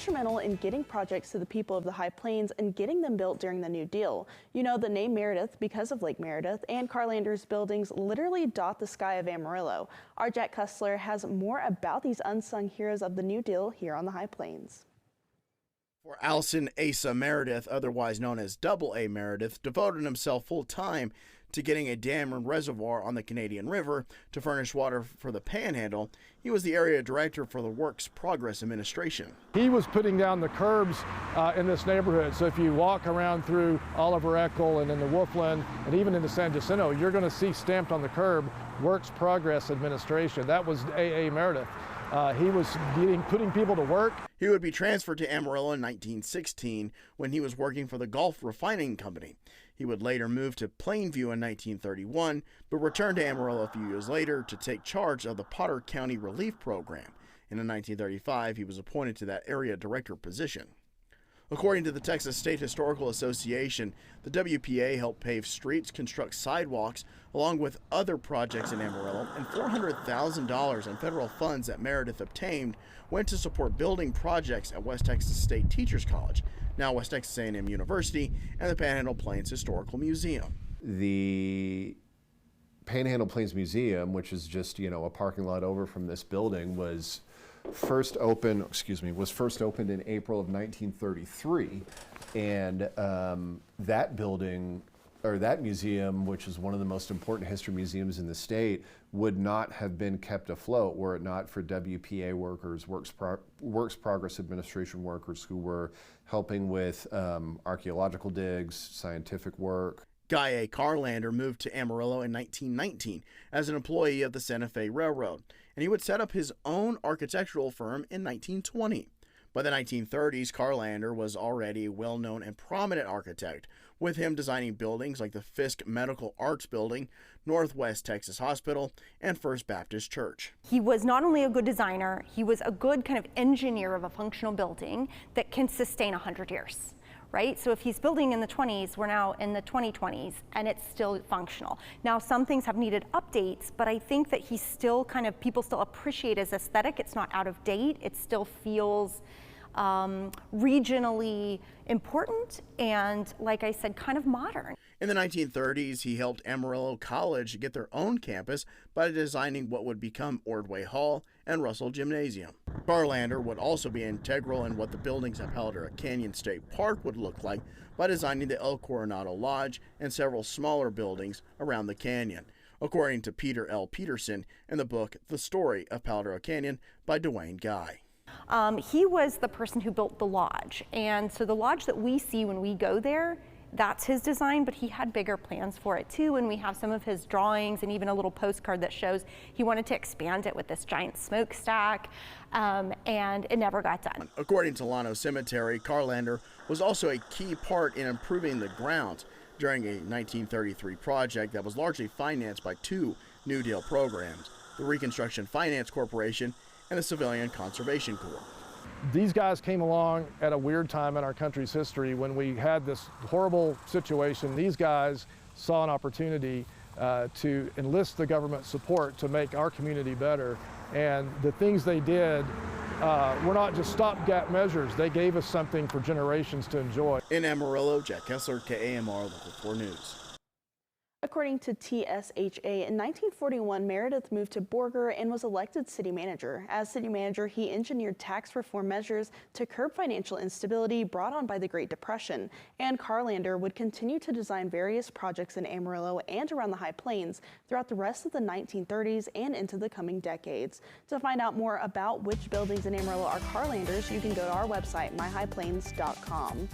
instrumental in getting projects to the people of the High Plains and getting them built during the New Deal. You know the name Meredith because of Lake Meredith, and Carlander's buildings literally dot the sky of Amarillo. Our Jack Kussler has more about these unsung heroes of the New Deal here on the High Plains. For Allison Asa Meredith, otherwise known as Double A Meredith, devoted himself full-time to getting a dam and reservoir on the Canadian River to furnish water for the Panhandle. He was the area director for the Works Progress Administration. He was putting down the curbs in this neighborhood. So if you walk around through Oliver Echo and in the Wolfland and even into San Jacinto, you're going to see stamped on the curb Works Progress Administration. That was A.A. Meredith. He was putting people to work. He would be transferred to Amarillo in 1916 when he was working for the Gulf Refining Company. He would later move to Plainview in 1931, but returned to Amarillo a few years later to take charge of the Potter County Relief Program. And in 1935, he was appointed to that area director position. According to the Texas State Historical Association, the WPA helped pave streets, construct sidewalks, along with other projects in Amarillo, and $400,000 in federal funds that Meredith obtained went to support building projects at West Texas State Teachers College, now West Texas A&M University, and the Panhandle Plains Historical Museum. The Panhandle Plains Museum, which is just, a parking lot over from this building, was first opened in April of 1933, and that building, or that museum, which is one of the most important history museums in the state, would not have been kept afloat were it not for WPA workers, Works Progress Administration workers who were helping with archaeological digs, scientific work. Guy A. Carlander moved to Amarillo in 1919 as an employee of the Santa Fe Railroad, and he would set up his own architectural firm in 1920. By the 1930s, Carlander was already a well-known and prominent architect, with him designing buildings like the Fisk Medical Arts Building, Northwest Texas Hospital, and First Baptist Church. He was not only a good designer, he was a good kind of engineer of a functional building that can sustain 100 years. Right? So if he's building in the 20s, we're now in the 2020s, and it's still functional. Now, some things have needed updates, but I think that he's still people still appreciate his aesthetic. It's not out of date. It still feels regionally important and, like I said, kind of modern. In the 1930s, he helped Amarillo College get their own campus by designing what would become Ordway Hall and Russell Gymnasium. Carlander would also be integral in what the buildings at Palo Canyon State Park would look like by designing the El Coronado Lodge and several smaller buildings around the canyon, according to Peter L. Peterson in the book The Story of Palo Canyon by Dwayne Guy. He was the person who built the lodge, and so the lodge that we see when we go there, that's his design, but he had bigger plans for it too, and we have some of his drawings and even a little postcard that shows he wanted to expand it with this giant smokestack, and it never got done. According to Llano Cemetery, Carlander was also a key part in improving the grounds during a 1933 project that was largely financed by two New Deal programs, the Reconstruction Finance Corporation and the Civilian Conservation Corps. These guys came along at a weird time in our country's history when we had this horrible situation. These guys saw an opportunity to enlist the government support to make our community better. And the things they did were not just stopgap measures. They gave us something for generations to enjoy. In Amarillo, Jack Kussler, KAMR Local 4 News. According to TSHA, in 1941, Meredith moved to Borger and was elected city manager. As city manager, he engineered tax reform measures to curb financial instability brought on by the Great Depression. And Carlander would continue to design various projects in Amarillo and around the High Plains throughout the rest of the 1930s and into the coming decades. To find out more about which buildings in Amarillo are Carlander's, you can go to our website, myhighplains.com.